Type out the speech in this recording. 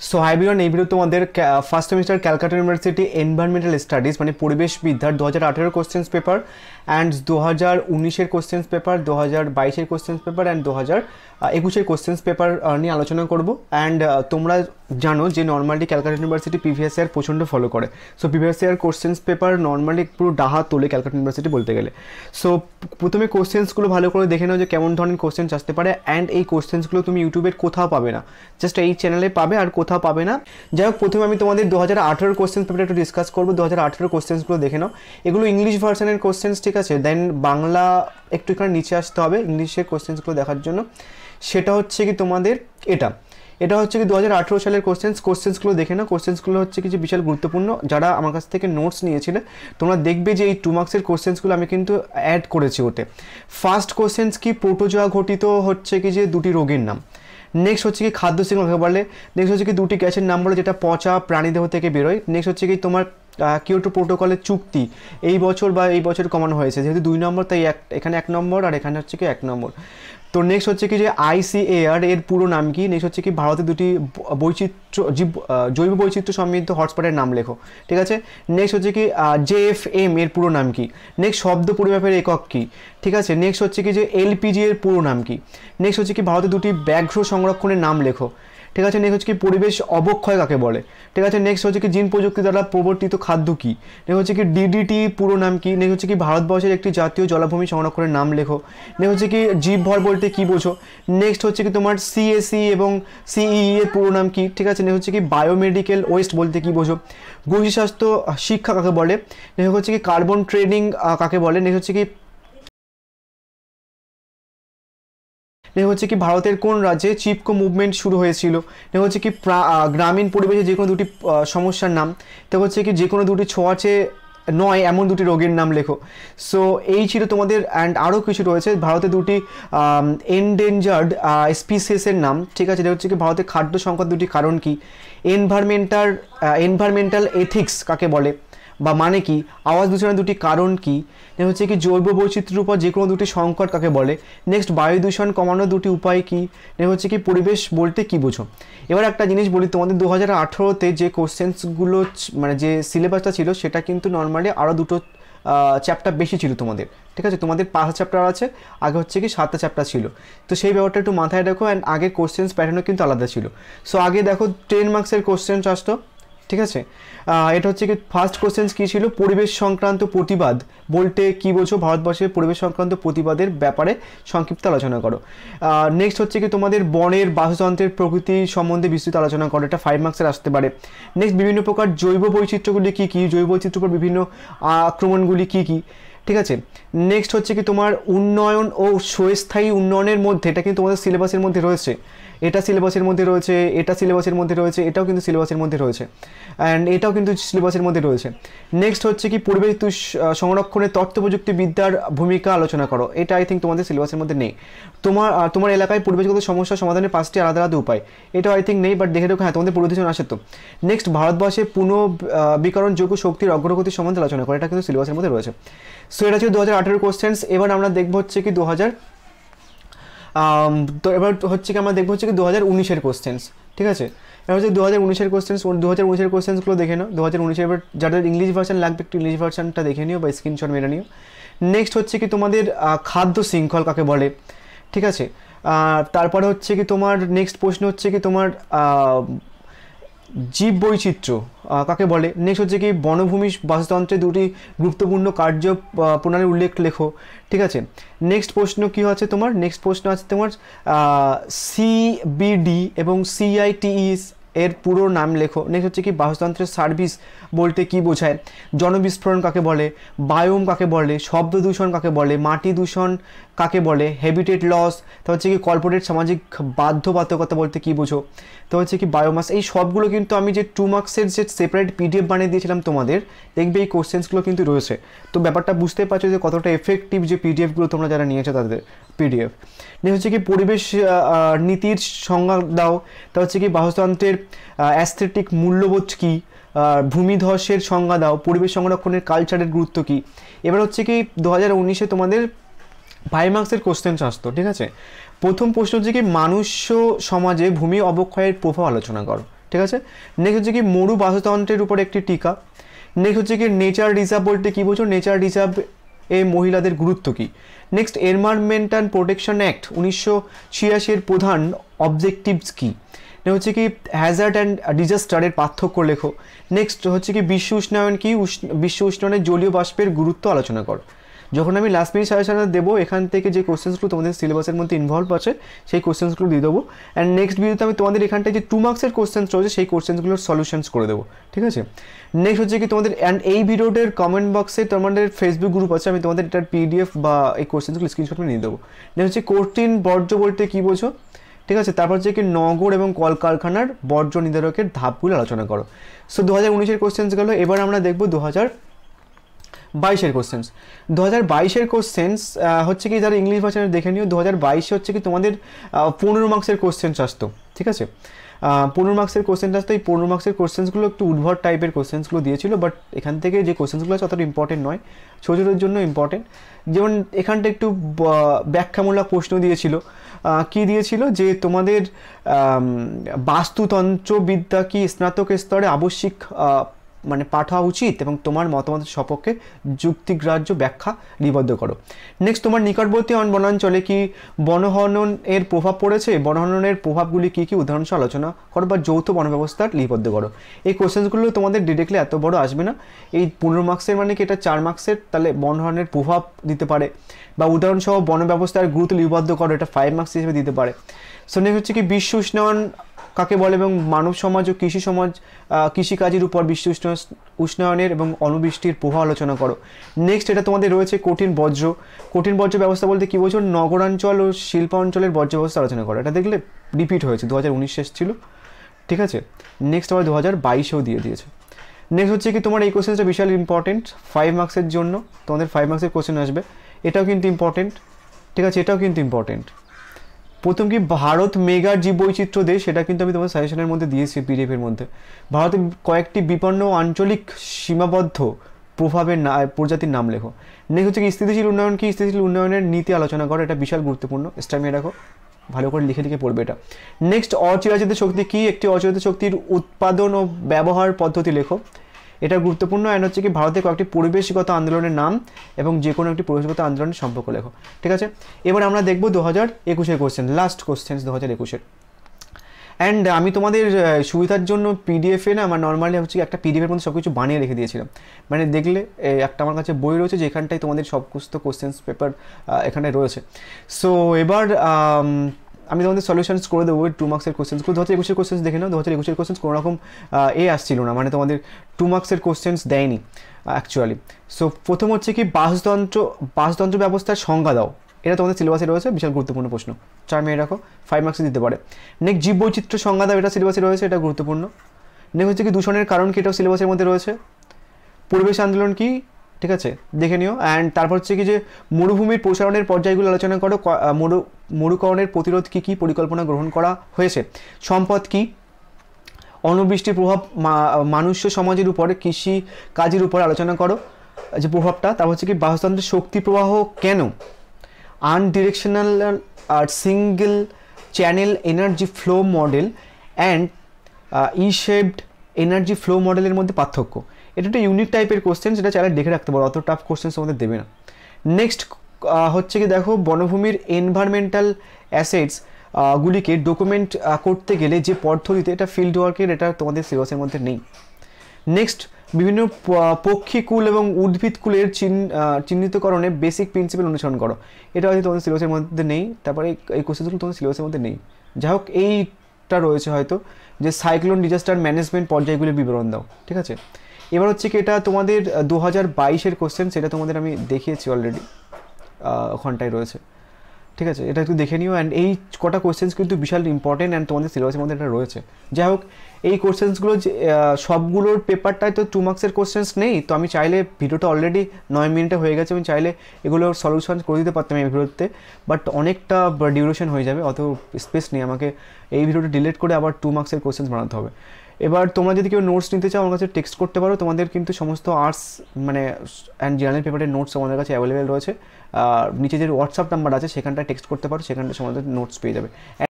So hi everyone, এই video তোমাদের first semester Calcutta University environmental studies মানে পরিবেশ বিদ্যার 2018 কোশ্চেন্স পেপার অ্যান্ড 2019-এর কোশ্চেন্স পেপার, 2022-এর কোশ্চেন্স পেপার অ্যান্ড 2021-এর কোশ্চেন্স পেপার নিয়ে আলোচনা করব। অ্যান্ড তোমরা জানো যে normally Calcutta University previous year প্রচণ্ড ফলো করে। So previous year questions paper normally পুরো ডাহা তোলে ক্যালকাটা ইউনিভার্সিটি বলতে গেলে। সো প্রথমে কোশ্চেন্সগুলো ভালো করে দেখে নাও যে কেমন ধরনের কোশ্চেন্স আসতে পারে। অ্যান্ড এই কোশ্চেন্সগুলো তুমি ইউটিউবের কোথাও পাবে না, জাস্ট এই চ্যানেলে পাবে আর কোথাও পাবে না। যাই হোক, প্রথমে আমি তোমাদের 2018 কোশ্চেন্স পেপারটা একটু ডিসকাস করবো। 2018 কোশ্চেন্সগুলো দেখে নাও, এগুলো ইংলিশ ভার্সনের কোশ্চেন্স, ঠিক আছে। দেন বাংলা একটু এখানে নিচে আসতে হবে ইংলিশের কোশ্চেন্সগুলো দেখার জন্য। সেটা হচ্ছে কি তোমাদের এটা হচ্ছে কি 2018 সালের কোশ্চেন্সগুলো দেখে না। কোশ্চেন্সগুলো হচ্ছে কি যে বিশাল গুরুত্বপূর্ণ। যারা আমার কাছ থেকে নোটস নিয়েছিলে তোমরা দেখবে যে এই 2 মার্কসের কোশ্চেন্সগুলো আমি কিন্তু অ্যাড করেছি ওতে। ফার্স্ট কোশ্চেন্স কি, প্রোটোজোয়া ঘটিত হচ্ছে কি যে দুটি রোগের নাম। নেক্সট হচ্ছে কি খাদ্য শৃঙ্খল কাকে বলে। নেক্সট হচ্ছে কি দুটি গ্যাসের নাম বলে যেটা পচা প্রাণীদেহ থেকে বেরোয়। নেক্সট হচ্ছে কি তোমার কিয়োটো প্রোটোকলের চুক্তি এই বছর কমানো হয়েছে, যেহেতু 2 নম্বর তাই এখানে 1 নম্বর আর এখানে হচ্ছে কি 1 নম্বর। তো নেক্সট হচ্ছে কি যে ICAR এর পুরো নাম কি। নেক্সট হচ্ছে কি ভারতের দুটি জৈব বৈচিত্র্য সমৃদ্ধ হটস্পটের নাম লেখো, ঠিক আছে। নেক্সট হচ্ছে কি JFM এর পুরো নাম কি। নেক্সট শব্দ পরিমাপের একক কি, ঠিক আছে। নেক্সট হচ্ছে কি যে LPG এর পুরো নাম কি। নেক্সট হচ্ছে কি ভারতের দুটি ব্যাঘ্র সংরক্ষণের নাম লেখো, ঠিক আছে। নেক্সট হচ্ছে কি পরিবেশ অবক্ষয় কাকে বলে, ঠিক আছে। নেক্সট হচ্ছে কি জিন প্রযুক্তি দ্বারা প্রবর্তিত খাদ্য কি। নেক্সট হচ্ছে কি DDT পুরো নাম কি। নেক্সট হচ্ছে কি ভারতবর্ষের একটি জাতীয় জলাভূমি সংরক্ষণের নাম লেখো। নেক্সট হচ্ছে কি জীবভর বলতে কি বোঝো। নেক্সট হচ্ছে কি তোমার CSE এবং CEE এর পুরো নাম কি, ঠিক আছে। নেক্সট হচ্ছে কি বায়োমেডিক্যাল ওয়েস্ট বলতে কি বোঝো। গতিস্বাস্থ্য শিক্ষা কাকে বলে। নেক্সট হচ্ছে কি কার্বন ট্রেডিং কাকে বলে। নেক্সট হচ্ছে কি হচ্ছে কি ভারতের কোন রাজ্যে চিপকো মুভমেন্ট শুরু হয়েছিল। হচ্ছে কি গ্রামীণ পরিবেশে যে কোনো দুটি সমস্যার নাম। তো হচ্ছে কি যে কোনো দুটি ছোঁয়াচে নয় এমন দুটি রোগের নাম লেখো। সো এই ছিল তোমাদের। অ্যান্ড আরও কিছু রয়েছে, ভারতে দুটি এনডেঞ্জার্ড স্পিসিসের নাম, ঠিক আছে। এটা হচ্ছে কি ভারতের খাদ্য সংকট দুটি কারণ কি। এনভায়রনমেন্টাল এথিক্স কাকে বলে বা মানে কি। আওয়াজ দূষণের দুটি কারণ কি। হচ্ছে কি জৈব বৈচিত্র্যের উপর যে কোনো দুটি সংকট কাকে বলে। নেক্সট বায়ু দূষণ কমানোর দুটি উপায় কি। হচ্ছে কি পরিবেশ বলতে কি বোঝো। এবার একটা জিনিস বলি, তোমাদের 2018-তে যে কোশ্চেন্সগুলো মানে যে সিলেবাসটা ছিল সেটা কিন্তু নর্মালি আরও দুটো চ্যাপ্টার বেশি ছিল তোমাদের, ঠিক আছে। তোমাদের 5টা চ্যাপ্টার আছে, আগে হচ্ছে কি 7টা চ্যাপ্টার ছিল। তো সেই ব্যাপারটা একটু মাথায় রাখো। অ্যান্ড আগের কোশ্চেন্স প্যাটার্নও কিন্তু আলাদা ছিল। সো আগে দেখো 10 মার্কসের কোশ্চেন্স আসতো, ঠিক আছে। এটা হচ্ছে কি ফার্স্ট কোশ্চেন্স কী ছিল, পরিবেশ সংক্রান্ত প্রতিবাদ বলতে কী বোঝো। ভারতবর্ষের পরিবেশ সংক্রান্ত প্রতিবাদের ব্যাপারে সংক্ষিপ্ত আলোচনা করো। নেক্সট হচ্ছে কি তোমাদের বনের বাস্তুতন্ত্রের প্রকৃতি সম্বন্ধে বিস্তৃত আলোচনা করো, এটা 5 মার্কসের আসতে পারে। নেক্সট বিভিন্ন প্রকার জৈব বৈচিত্র্যগুলি কী কী, জৈব বৈচিত্র্যের উপর বিভিন্ন আক্রমণগুলি কী কী, ঠিক আছে। নেক্সট হচ্ছে কি তোমার উন্নয়ন ও স্থায়ী উন্নয়নের মধ্যে, এটা কিন্তু তোমাদের সিলেবাসের মধ্যে রয়েছে, এটা সিলেবাসের মধ্যে রয়েছে, এটা সিলেবাসের মধ্যে রয়েছে, এটাও কিন্তু সিলেবাসের মধ্যে রয়েছে, অ্যান্ড এটাও কিন্তু সিলেবাসের মধ্যে রয়েছে। নেক্সট হচ্ছে কি পরিবেশ সংরক্ষণে তথ্য প্রযুক্তিবিদ্যার ভূমিকা আলোচনা করো, এটা আই থিঙ্ক তোমাদের সিলেবাসের মধ্যে নেই। তোমার এলাকায় পরিবেশগত সমস্যা সমাধানের 5টি আলাদা আলাদা উপায়, এটাও আই থিঙ্ক নেই, বাট দেখে দেখো হ্যাঁ তোমাদের পরিবেশন আসে তো। নেক্সট ভারতবর্ষে পুনর্বিকরণযোগ্য শক্তির অগ্রগতির সম্বন্ধে আলোচনা করো, এটা কিন্তু সিলেবাসের মধ্যে রয়েছে। সো এটা ছিল 2018 কোশ্চেন্স। এবার আমরা দেখবো হচ্ছে কি তো এবার হচ্ছে কি আমরা দেখবো হচ্ছে কি 2019-এর কোশ্চেন্স, ঠিক আছে। এবার হচ্ছে 2019-এর কোশ্চেন্স। 2019-এর কোশ্চেন্সগুলো দেখে নাও। 2019-এর এবার যাদের ইংলিশ ভার্সন লাগবে একটু ইংলিশ ভার্সনটা দেখে নিও বা স্ক্রিনশট মেরে নিও। নেক্সট হচ্ছে কি তোমাদের খাদ্য শৃঙ্খল কাকে বলে, ঠিক আছে। তারপরে হচ্ছে কি তোমার নেক্সট প্রশ্ন হচ্ছে কি তোমার জীব বৈচিত্র্য কাকে বলে। নেক্সট হচ্ছে কি বনভূমি বাস্তুতন্ত্রে দুটি গুরুত্বপূর্ণ কার্য প্রণালীর উল্লেখ লেখো, ঠিক আছে। নেক্সট প্রশ্ন কি আছে তোমার, নেক্সট প্রশ্ন আছে তোমার CBD এবং CITES এর পুরো নাম লেখো। নেক্সট হচ্ছে কি বাস্তুতন্ত্রের সার্ভিস বলতে কি বোঝায়, জনবিস্ফোরণ কাকে বলে, বায়োম কাকে বলে, শব্দ দূষণ কাকে বলে, মাটি দূষণ কাকে বলে, হ্যাবিটেট লস, তা হচ্ছে কি কর্পোরেট সামাজিক বাধ্যবাধকতা বলতে কি বোঝো, তো হচ্ছে কি বায়োমাস। এই সবগুলো কিন্তু আমি যে 2 মার্কসের যে সেপারেট PDF বানিয়ে দিয়েছিলাম তোমাদের, দেখবে এই কোশ্চেন্সগুলো কিন্তু রয়েছে। তো ব্যাপারটা বুঝতে পারছো যে কতটা এফেক্টিভ যে PDFগুলো তোমরা যারা নিয়েছো তাদের PDF। নেক্সট হচ্ছে কি পরিবেশ নীতির সংজ্ঞা দাও, তা হচ্ছে কি বাস্তুতন্ত্রের অ্যাস্থেটিক মূল্যবোধ কী, ভূমিধসের সংজ্ঞা দাও, পরিবেশ সংরক্ষণের কালচারের গুরুত্ব কী। এবার হচ্ছে কি 2019-এ তোমাদের 5 মার্কসের কোশ্চেন্স আসতো, ঠিক আছে। প্রথম প্রশ্ন হচ্ছে কি মানুষ্য সমাজে ভূমি অবক্ষয়ের প্রভাব আলোচনা করো, ঠিক আছে। নেক্সট হচ্ছে কি মরু বাস্তুতন্ত্রের উপর একটি টিকা। নেক্সট হচ্ছে কি নেচার রিজার্ভ বলতে কী বোঝো, নেচার রিজার্ভ এ মহিলাদের গুরুত্ব কী। Next environment and protection act 1986 এর প্রধান অবজেক্টিভস কী। হচ্ছে কি হ্যাজার্ড অ্যান্ড ডিজাস্টারের পার্থক্য লেখো। নেক্সট হচ্ছে কি বিশ্ব উষ্ণায়ন কি, বিশ্ব উষ্ণায়নের জলীয় বাষ্পের গুরুত্ব আলোচনা করো। যখন আমি লাস্ট মিনিট সাজেশনে দেবো এখান থেকে যে কোশ্চেন্সগুলো তোমাদের সিলেবাসের মধ্যে ইনভলভ আছে সেই কোশ্চেন্সগুলো দিয়ে দেবো। অ্যান্ড নেক্সট ভিডিওতে আমি তোমাদের এখানটায় যে 2 মার্কসের কোশ্চেন্স রয়েছে সেই কোশ্চেন্সগুলোর সলিউশনস করে দেবো, ঠিক আছে। নেক্সট হচ্ছে কি তোমাদের অ্যান্ড এই ভিডিওটার কমেন্ট বক্সে তোমাদের ফেসবুক গ্রুপ আছে, আমি তোমাদের এটার পিডিএফ বা এই কোশ্চেন্সগুলো স্ক্রিনশট নিয়ে দেবো। নেক্সট হচ্ছে কঠিন বর্জ্য বলতে কী বোঝো, ঠিক আছে। তারপর হচ্ছে কি নগর এবং কলকারখানার বর্জ্য নির্ধারকের ধাপগুলো আলোচনা করো। সো 2019-এর কোশ্চেন্স গেল। এবার আমরা দেখবো 2022-এর কোশ্চেন্স। 2022-এর কোশ্চেন্স হচ্ছে কি যারা ইংলিশ ভার্সনে দেখে নিও, 2022 হচ্ছে কি তোমাদের 15 মার্কসের কোশ্চেন্স আসতো, ঠিক আছে। 15 মার্কসের কোশ্চেন্স আসতো। এই 15 মার্কসের কোশ্চেন্সগুলো একটু উদ্ভট টাইপের কোশ্চেন্সগুলো দিয়েছিল, বাট এখান থেকে যে কোশ্চেন্সগুলো আছে অতটা ইম্পর্টেন্ট নয়, ছোটোদের জন্য ইম্পর্টেন্ট। যেমন এখানটা একটু ব্যাখ্যামূলক প্রশ্ন দিয়েছিল। কি দিয়েছিল যে তোমাদের বাস্তুতন্ত্রবিদ্যা কি স্নাতক স্তরে আবশ্যিক মানে পাঠ হওয়া উচিত এবং তোমার মতামতের সপক্ষে যুক্তিগ্রাহ্য ব্যাখ্যা লিপিবদ্ধ করো। নেক্সট তোমার নিকটবর্তী বনাঞ্চলে কি বনহনন এর প্রভাব পড়েছে, বনহননের প্রভাবগুলি কী কী উদাহরণসহ আলোচনা করো বা যৌথ বন ব্যবস্থার লিপিবদ্ধ করো। এই কোশ্চেন্সগুলো তোমাদের ডিরেক্টলি এত বড় আসবে না। এই 15 মার্কসের মানে কি এটা 4 মার্কসের, তাহলে বনহননের প্রভাব দিতে পারে বা উদাহরণসহ বন ব্যবস্থার গুরুত্ব লিপিবদ্ধ করো, এটা 5 মার্কস হিসেবে দিতে পারে। সো নেক্সট হচ্ছে কি বিশ্ব উষ্ণায়ন কাকে বলে এবং মানব সমাজ ও কৃষি সমাজ কৃষিকাজের উপর বিশ্ব উষ্ণায়নের এবং অণুবৃষ্টির প্রভাব আলোচনা করো। নেক্সট এটা তোমাদের রয়েছে কঠিন বর্জ্য। কঠিন বর্জ্য ব্যবস্থা বলতে কী বোঝো, নগরাঞ্চল ও শিল্পাঞ্চলের বর্জ্য ব্যবস্থা আলোচনা করো। এটা দেখলে রিপিট হয়েছে, 2019 শেষ ছিল, ঠিক আছে। নেক্সট আবার 2022-এও দিয়ে দিয়েছে। নেক্সট হচ্ছে কি তোমার এই কোশ্চেনটা বিশাল ইম্পর্টেন্ট 5 মার্কসের জন্য, তোমাদের 5 মার্কসের কোশ্চেন আসবে, এটাও কিন্তু ইম্পর্টেন্ট, ঠিক আছে, এটাও কিন্তু ইম্পর্টেন্ট। প্রথম কি ভারত মেগা জীববৈচিত্র্য দেশ, এটা কিন্তু আমি তোমার সাজেশনের মধ্যে দিয়েছি পিডিএফের মধ্যে। ভারতের কয়েকটি বিপন্ন আঞ্চলিক সীমাবদ্ধ প্রভাবের প্রজাতির নাম লেখো। নেক্সট হচ্ছে কি স্থিতিশীল উন্নয়ন কি, স্থিতিশীল উন্নয়নের নীতি আলোচনা করো, এটা বিশাল গুরুত্বপূর্ণ, স্টামিয়ে রাখো, ভালো করে লিখে লিখে পড়বে এটা। নেক্সট অচিরাচিত শক্তি কি, একটি অচিরাচিত শক্তির উৎপাদন ও ব্যবহার পদ্ধতি লেখো, এটা গুরুত্বপূর্ণ। অ্যান্ড হচ্ছে কি ভারতের কয়েকটি পরিবেশগত আন্দোলনের নাম এবং যে কোনো একটি পরিবেশগত আন্দোলনের সম্পর্ক লেখো, ঠিক আছে। এবার আমরা দেখবো 2021-এর কোশ্চেন, লাস্ট কোশ্চেন 2021-এর। অ্যান্ড আমি তোমাদের সুবিধার জন্য পিডিএফে না, আমার নর্মালি হচ্ছে একটা পিডিএফের মধ্যে সব কিছু বানিয়ে রেখে দিয়েছিলাম, মানে দেখলে একটা আমার কাছে বই রয়েছে যেখানটায় তোমাদের সমস্ত কোশ্চেন্স পেপার এখানে রয়েছে। সো এবার আমি তোমাদের সলিউশনস করে দেবো 2 মার্কসের কোশ্চেন্সগুলো। 2021-এর কোশ্চেন্স দেখে নাও। 2021-এর কোশ্চেন্স কোনো রকম আসছিল না, মানে তোমাদের 2 মার্কসের কোশ্চেন্স দেয়নি অ্যাকচুয়ালি। সো প্রথম হচ্ছে কি বাস্তুতন্ত্র ব্যবস্থার সংজ্ঞা দাও, এটা তোমাদের সিলেবাসে রয়েছে, বিশাল গুরুত্বপূর্ণ প্রশ্ন, 4 মিনিট রাখো, 5 মার্কসে দিতে পারে। নেক্সট জীববৈচিত্র্য সংজ্ঞা দাও, এটা সিলেবাসে রয়েছে, এটা গুরুত্বপূর্ণ। নেক্সট হচ্ছে কি দূষণের কারণ কি, এটাও সিলেবাসের মধ্যে রয়েছে। পরিবেশ আন্দোলন কি, ঠিক আছে, দেখে নিও। অ্যান্ড তারপর হচ্ছে কি যে মরুভূমির প্রসারণের পর্যায়গুলো আলোচনা করো, মরুকরণের প্রতিরোধ কী কী পরিকল্পনা গ্রহণ করা হয়েছে। সম্পদ কি, অণুবৃষ্টির প্রভাব মানুষ সমাজের উপরে কৃষি কাজের উপর আলোচনা করো যে প্রভাবটা। তারপর হচ্ছে কি বাস্তুতন্ত্রের শক্তি প্রবাহ কেন, আনডিরেকশনাল আর single channel energy flow model and shaped energy flow মডেলের মধ্যে পার্থক্য। এটা একটা ইউনিক টাইপের কোশ্চেন, যেটা চাইলে দেখে রাখতে পারো, অত টাফ কোশ্চেন তোমাদের দেবে না। নেক্সট হচ্ছে কি দেখো বনভূমির এনভায়রনমেন্টাল অ্যাসেটস গুলিকে ডকুমেন্ট করতে গেলে যে পদ্ধতিতে, এটা ফিল্ড ওয়ার্কের, এটা তোমাদের সিলেবাসের মধ্যে নেই। নেক্সট বিভিন্ন পক্ষীকুল এবং উদ্ভিদকুলের চিহ্নিতকরণে বেসিক প্রিন্সিপাল অনুসরণ করো, এটা হয়তো তোমাদের সিলেবাসের মধ্যে নেই। তারপরে এই কোশ্চেনগুলো তোমাদের সিলেবাসের মধ্যে নেই, যাই হোক এইটা রয়েছে হয়তো যে সাইক্লোন ডিজাস্টার ম্যানেজমেন্ট পর্যায়গুলির বিবরণ দাও, ঠিক আছে। এবার হচ্ছে কি এটা তোমাদের 2022-এর কোশ্চেন, সেটা তোমাদের আমি দেখিয়েছি অলরেডি, ওখানটায় রয়েছে, ঠিক আছে, এটা একটু দেখে নিও। অ্যান্ড এই কটা কোশ্চেন্স কিন্তু বিশাল ইম্পর্টেন্ট অ্যান্ড তোমাদের সিলেবাসের মধ্যে এটা রয়েছে। যাই হোক এই কোশ্চেন্সগুলো সবগুলোর পেপারটায় তো 2 মার্কসের কোশ্চেন্স নেই, তো আমি চাইলে ভিডিওটা অলরেডি 9 মিনিটে হয়ে গেছে, আমি চাইলে এগুলোর সলিউশন করে দিতে পারতাম এই ভিডিওতে, বাট অনেকটা ডিউরেশন হয়ে যাবে, অত স্পেস নেই, আমাকে এই ভিডিওটা ডিলিট করে আবার 2 মার্কসের কোশ্চেন্স বানাতে হবে। এবার তোমরা যদি কেউ নোটস নিতে চাও আমার কাছে টেক্সট করতে পারো, তোমাদের কিন্তু সমস্ত আর্টস মানে অ্যান্ড জেনারেল পেপারের নোটস আমাদের কাছে অ্যাভেলেবেল রয়েছে। নিচে যে হোয়াটসঅ্যাপ নাম্বার আছে সেখানটায় টেক্সট করতে পারো, সেখানটায় তোমাদের নোটস পেয়ে যাবে।